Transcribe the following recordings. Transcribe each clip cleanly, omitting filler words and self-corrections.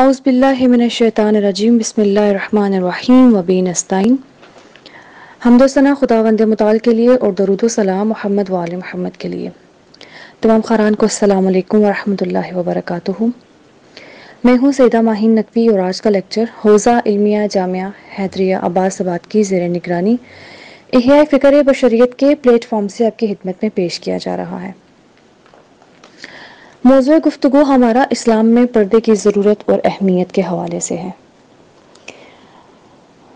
اعوذ باللہ من الشیطان الرجیم بسم اللہ الرحمن الرحیم وبہ نستعین۔ حمد و ثنا خداوند متعال کے لیے اور درود و سلام محمد و آل محمد کے لیے۔ تمام خاران کو السلام علیکم ورحمۃ اللہ وبرکاتہ۔ میں ہوں سیدہ ماہین نقوی اور آج کا لیکچر حوزہ علمیہ جامعہ حیدریہ عباس آباد کی زیر نگرانی احیاء فکر بشریت کے پلیٹ فارم سے آپ کی خدمت میں پیش کیا جا رہا ہے۔ موضوع گفتگو ہمارا اسلام میں پردے کی ضرورت اور اہمیت کے حوالے سے ہے۔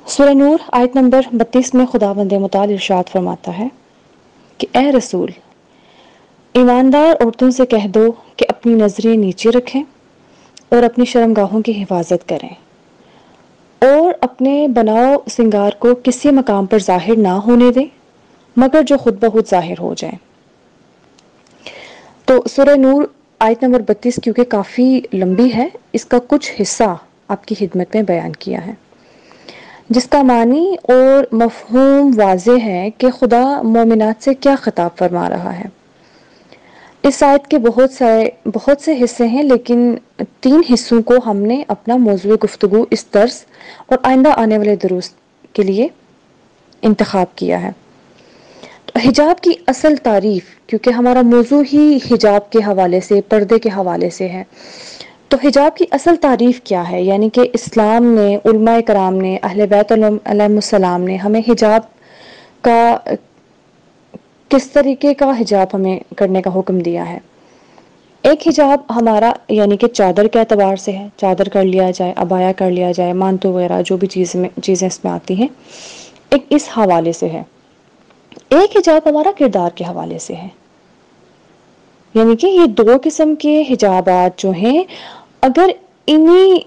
سورہ نور آیت نمبر 32 میں خداوند متعال ارشاد فرماتا ہے کہ اے رسول، ایماندار عورتوں سے کہہ دو کہ اپنی نظریں نیچے رکھیں اور اپنی شرمگاہوں کی حفاظت کریں اور اپنے بناؤ سنگار کو کسی مقام پر ظاہر نہ ہونے دیں مگر جو خود بخود ظاہر ہو جائیں۔ تو سورہ نور آیت نمبر 32 کیونکہ کافی لمبی ہے، اس کا کچھ حصہ آپ کی خدمت میں بیان کیا ہے، جس کا معنی اور مفہوم واضح ہے کہ خدا مومنات سے کیا خطاب فرما رہا ہے۔ اس آیت کے بہت سے حصے ہیں، لیکن 3 حصوں کو ہم نے اپنا موضوع گفتگو اس درس اور آئندہ آنے والے دروس کے لیے انتخاب کیا ہے۔ حجاب کی اصل تعریف، کیونکہ ہمارا موضوع ہی حجاب کے حوالے سے، پردے کے حوالے سے ہے، تو حجاب کی اصل تعریف کیا ہے؟ یعنی کہ اسلام نے، علماء کرام نے، اہل بیت علیہ السلام نے ہمیں حجاب کا کس طریقے کا حجاب ہمیں کرنے کا حکم دیا ہے۔ ایک حجاب ہمارا یعنی کہ چادر کے اعتبار سے ہے، چادر کر لیا جائے، عبایا کر لیا جائے، مانتو وغیرہ جو بھی چیزیں اس میں آتی ہیں، ایک اس حوالے سے ہے۔ ایک حجاب ہمارا کردار کے حوالے سے ہے، یعنی کہ یہ 2 قسم کے حجابات جو ہیں، اگر انہی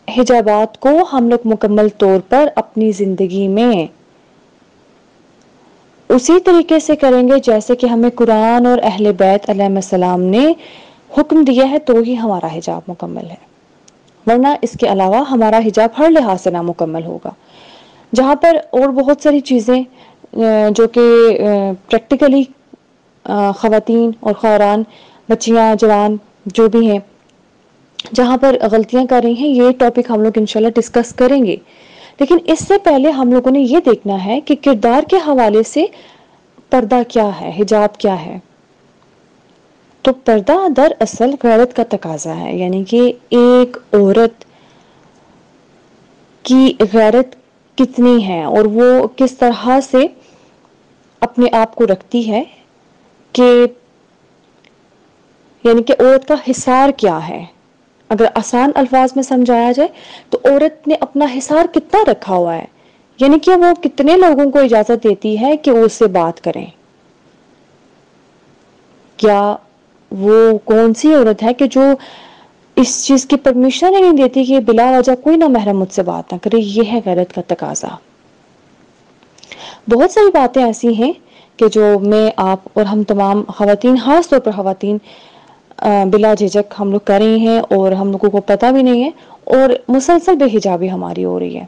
حجابات کو ہم لوگ مکمل طور پر اپنی زندگی میں اسی طریقے سے کریں گے جیسے کہ ہمیں قرآن اور اہل بیت علیہ السلام نے حکم دیا ہے، تو ہی ہمارا حجاب مکمل ہے، ورنہ اس کے علاوہ ہمارا حجاب ہر لحاظ سے نامکمل ہوگا۔ جہاں پر اور بہت ساری چیزیں جو کہ پریکٹیکلی خواتین اور خوران، بچیاں، جوان جو بھی ہیں، جہاں پر غلطیاں کر رہی ہیں، یہ ٹاپک ہم لوگ انشاءاللہ ڈسکس کریں گے، لیکن اس سے پہلے ہم لوگوں نے یہ دیکھنا ہے کہ کردار کے حوالے سے پردہ کیا ہے، حجاب کیا ہے۔ تو پردہ دراصل غیرت کا تقاضا ہے، یعنی کہ ایک عورت کی غیرت کتنی ہے اور وہ کس طرح سے اپنے آپ کو رکھتی ہے، کہ یعنی کہ عورت کا حصار کیا ہے۔ اگر آسان الفاظ میں سمجھایا جائے تو عورت نے اپنا حصار کتنا رکھا ہوا ہے، یعنی کہ وہ کتنے لوگوں کو اجازت دیتی ہے کہ وہ اس سے بات کریں، یا وہ کون سی عورت ہے کہ جو اس چیز کی پرمیشن ہی نہیں دیتی کہ بلا وجہ کوئی نہ محرم مجھ سے بات نہ کرے۔ یہ ہے غیرت کا تقاضا۔ بہت ساری باتیں ایسی ہیں کہ جو میں، آپ اور ہم تمام خواتین، خاص طور پر خواتین، بلا جھجک ہم لوگ کر رہی ہیں اور ہم لوگوں کو پتہ بھی نہیں ہے، اور مسلسل بے حجابی ہماری ہو رہی ہے۔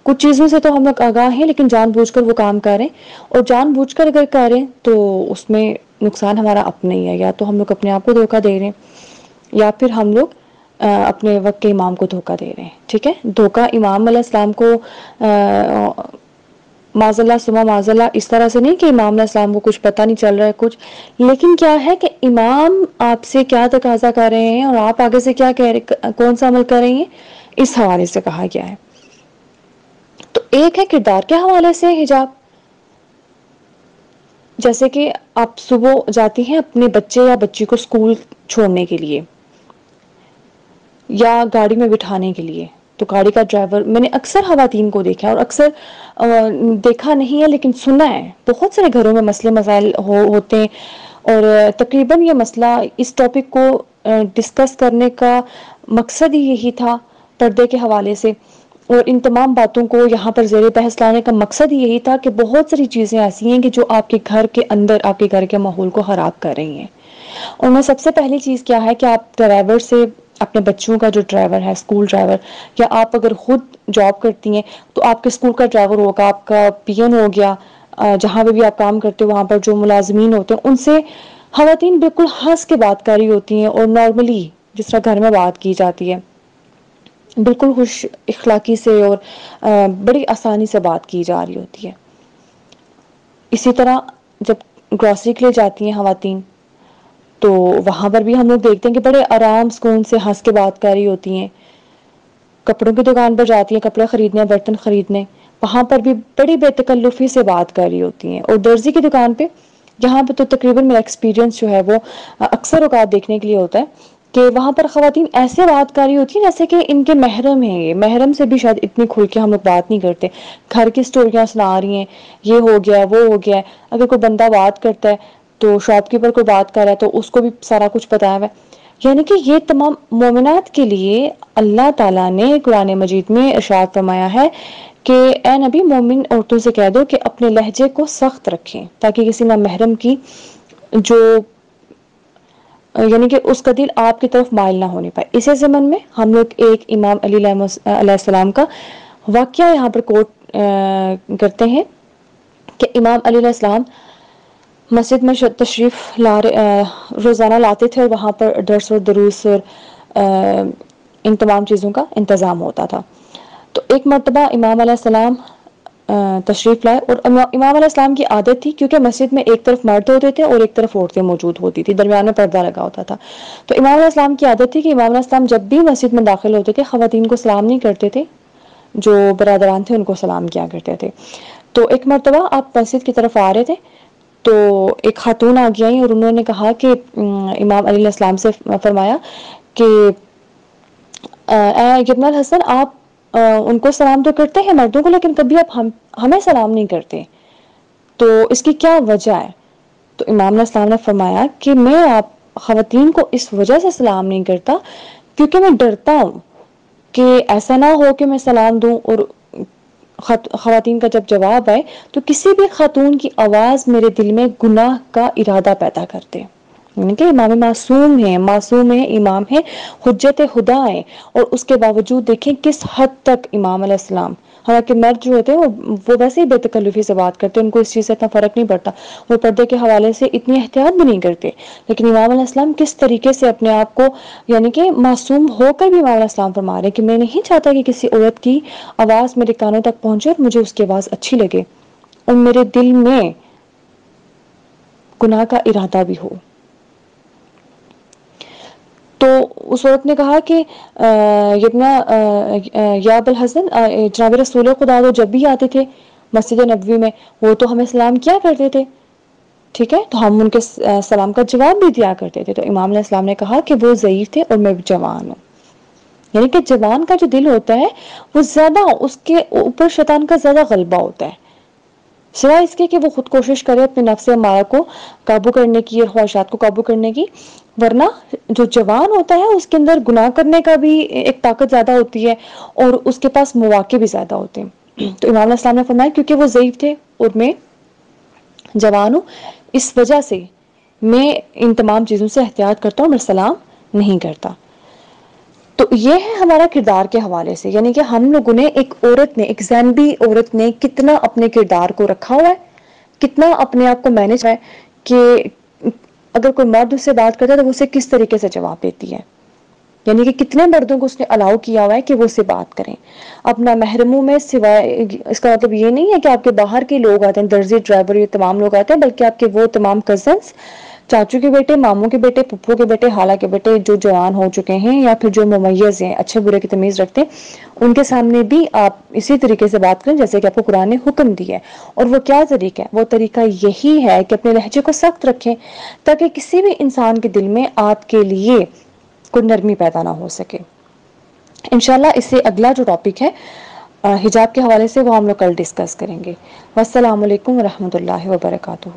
کچھ چیزوں سے تو ہم لوگ آگاہ ہیں، لیکن جان بوجھ کر وہ کام کر رہے ہیں، اور جان بوجھ کر اگر کر رہے ہیں تو اس میں نقصان ہمارا اپنا ہی ہے، یا تو ہم لوگ اپنے آپ کو دھوکہ دے رہے ہیں، یا پھر ہم لوگ اپنے وقت کے امام کو دھوکہ دے رہے ہیں۔ ٹھیک ہے، دھوکہ امام علیہ السلام کو معاذ اللہ ثم معاذ اللہ اس طرح سے نہیں کہ امام علیہ السلام کو کچھ پتہ نہیں چل رہا ہے کچھ، لیکن کیا ہے کہ امام آپ سے کیا تقاضا کر رہے ہیں اور آپ آگے سے کیا کہہ رہے، کون سا عمل کر رہے ہیں، اس حوالے سے کہا گیا ہے۔ تو ایک ہے کردار کے حوالے سے حجاب، جیسے کہ آپ صبح جاتی ہیں اپنے بچے یا بچی کو اسکول چھوڑنے کے لیے یا گاڑی میں بٹھانے کے لیے، تو گاڑی کا ڈرائیور، میں نے اکثر خواتین کو دیکھا ہے، اور اکثر دیکھا نہیں ہے لیکن سنا ہے، بہت سارے گھروں میں مسئلے مسائل ہوتے ہیں، اور تقریباً یہ مسئلہ، اس ٹاپک کو ڈسکس کرنے کا مقصد ہی یہی تھا پردے کے حوالے سے، اور ان تمام باتوں کو یہاں پر زیر بحث لانے کا مقصد ہی یہی تھا کہ بہت ساری چیزیں ایسی ہیں کہ جو آپ کے گھر کے اندر، آپ کے گھر کے ماحول کو خراب کر رہی ہیں۔ اور میں سب سے پہلی چیز کیا ہے کہ آپ ڈرائیور سے، اپنے بچوں کا جو ڈرائیور ہے، اسکول ڈرائیور، یا آپ اگر خود جاب کرتی ہیں تو آپ کے اسکول کا ڈرائیور ہوگا، آپ کا پی این ہو گیا، جہاں پہ بھی آپ کام کرتے ہو وہاں پر جو ملازمین ہوتے ہیں، ان سے خواتین بالکل ہنس کے بات کر رہی ہوتی ہیں، اور نارملی جس طرح گھر میں بات کی جاتی ہے، بالکل خوش اخلاقی سے اور بڑی آسانی سے بات کی جا رہی ہوتی ہے. اسی طرح جب گروسری کے لیے جاتی ہیں خواتین تو وہاں پر بھی ہم لوگ دیکھتے ہیں کہ بڑے آرام سکون سے ہنس کے بات کر رہی ہوتی ہیں. کپڑوں کی دکان پر جاتی ہیں کپڑے خریدنے برتن خریدنے، وہاں پر بھی بڑی بے تکلفی سے بات کر رہی ہوتی ہیں. اور درزی کی دکان پہ، یہاں پہ تو تقریباً میرا ایکسپیرینس جو ہے وہ اکثر اوقات دیکھنے کے لیے ہوتا ہے کہ وہاں پر خواتین ایسے بات کر رہی ہوتی ہیں جیسے کہ ان کے محرم ہیں. یہ محرم سے بھی شاید اتنی کھل کے ہم لوگ بات نہیں کرتے. گھر کی اسٹوریاں سنا رہی ہیں، یہ ہو گیا وہ ہو گیا. اگر کوئی بندہ بات کرتا ہے تو شاپ کیپر کوئی بات کر رہا ہے تو اس کو بھی سارا کچھ بتایا ہوا ہے. یعنی کہ یہ تمام مومنات کے لیے اللہ تعالیٰ نے قرآن مجید میں ارشاد فرمایا ہے کہ اے نبی مومن عورتوں سے کہہ دو کہ اپنے لہجے کو سخت رکھیں تاکہ کسی نامحرم کی جو یعنی کہ اس کا دل آپ کی طرف مائل نہ ہونے پائے. اسی ضمن میں ہم لوگ ایک امام علی علیہ السلام کا واقعہ یہاں پر کوٹ کرتے ہیں کہ امام علی علیہ السلام مسجد میں تشریف روزانہ لاتے تھے اور وہاں پر درس و دروس اور ان تمام چیزوں کا انتظام ہوتا تھا. تو ایک مرتبہ امام علیہ السلام تشریف لائے اور امام علیہ السلام کی عادت تھی کیونکہ مسجد میں ایک طرف مرد ہوتے تھے اور ایک طرف عورتیں موجود ہوتی تھی، درمیان میں پردہ لگا ہوتا تھا. تو امام علیہ السلام کی عادت تھی کہ امام علیہ السلام جب بھی مسجد میں داخل ہوتے تھے خواتین کو سلام نہیں کرتے تھے، جو برادران تھے ان کو سلام کیا کرتے تھے. تو ایک مرتبہ آپ مسجد کی طرف آ رہے تھے تو ایک خاتون آ گئی اور انہوں نے کہا کہ امام علیہ السلام سے فرمایا کہ ابن الحسن آپ ان کو سلام تو کرتے ہیں مردوں کو لیکن کبھی آپ ہمیں سلام نہیں کرتے، تو اس کی کیا وجہ ہے؟ تو امام علیہ السلام نے فرمایا کہ میں آپ خواتین کو اس وجہ سے سلام نہیں کرتا کیونکہ میں ڈرتا ہوں کہ ایسا نہ ہو کہ میں سلام دوں اور خواتین کا جب جواب آئے تو کسی بھی خاتون کی آواز میرے دل میں گناہ کا ارادہ پیدا کرتے. یعنی کہ امام معصوم ہیں امام ہیں، حجت خدا ہیں، اور اس کے باوجود دیکھیں کس حد تک امام علیہ السلام، حالانکہ مرد جو ہوتے ہیں وہ ویسے ہی بے تکلفی سے بات کرتے ہیں، ان کو اس چیز سے اتنا فرق نہیں پڑتا، وہ پردے کے حوالے سے اتنی احتیاط بھی نہیں کرتے. لیکن امام علیہ السلام کس طریقے سے اپنے آپ کو یعنی کہ معصوم ہو کر بھی امام علیہ السلام فرما رہے کہ میں نہیں چاہتا کہ کسی عورت کی آواز میرے کانوں تک پہنچے اور مجھے اس کی آواز اچھی لگے اور میرے دل میں گناہ کا ارادہ بھی ہو. تو اس عورت نے کہا کہ یا ابوالحسن، جناب رسول خدا تو جب بھی آتے تھے مسجد نبوی میں وہ تو ہمیں سلام کیا کرتے تھے، ٹھیک ہے، تو ہم ان کے سلام کا جواب بھی دیا کرتے تھے. تو امام علیہ السلام نے کہا کہ وہ ضعیف تھے اور میں جوان ہوں. یعنی کہ جوان کا جو دل ہوتا ہے وہ زیادہ، اس کے اوپر شیطان کا زیادہ غلبہ ہوتا ہے، سوائے اس کے کہ وہ خود کوشش کرے اپنے نفس امارہ کو قابو کرنے کی اور خواہشات کو قابو کرنے کی. ورنہ جو جوان ہوتا ہے اس کے اندر گناہ کرنے کا بھی ایک طاقت زیادہ ہوتی ہے اور اس کے پاس مواقع بھی زیادہ ہوتے ہیں. تو امام علیہ السلام نے فرمایا کیونکہ وہ ضعیف تھے اور میں جوان ہوں، اس وجہ سے میں ان تمام چیزوں سے احتیاط کرتا ہوں، میں سلام نہیں کرتا. تو یہ ہے ہمارا کردار کے حوالے سے، یعنی کہ ہم لوگوں نے ایک زینبی عورت نے کتنا اپنے کردار کو رکھا ہوا ہے، کتنا اپنے آپ کو مینج ہے کہ اگر کوئی مرد اس سے بات کرتا ہے تو وہ اسے کس طریقے سے جواب دیتی ہے. یعنی کہ کتنے مردوں کو اس نے الاؤ کیا ہوا ہے کہ وہ اس سے بات کریں اپنا محرموں میں، سوائے اس کا مطلب یہ نہیں ہے کہ آپ کے باہر کے لوگ آتے ہیں، درزی، ڈرائیور، یہ تمام لوگ آتے ہیں، بلکہ آپ کے وہ تمام کزنس، چاچو کے بیٹے، ماموں کے بیٹے، پھپھو کے بیٹے، خالہ کے بیٹے جو جوان ہو چکے ہیں یا پھر جو ممیز ہیں، اچھے برے کی تمیز رکھتے ہیں، ان کے سامنے بھی آپ اسی طریقے سے بات کریں جیسے کہ آپ کو قرآن نے حکم دیا ہے. اور وہ کیا طریقہ ہے؟ وہ طریقہ یہی ہے کہ اپنے لہجے کو سخت رکھیں تاکہ کسی بھی انسان کے دل میں آپ کے لیے کوئی نرمی پیدا نہ ہو سکے. انشاءاللہ اس سے اگلا جو ٹاپک ہے حجاب کے حوالے سے وہ ہم لوگ کل ڈسکس کریں گے. والسلام علیکم ورحمۃ اللہ وبرکاتہ.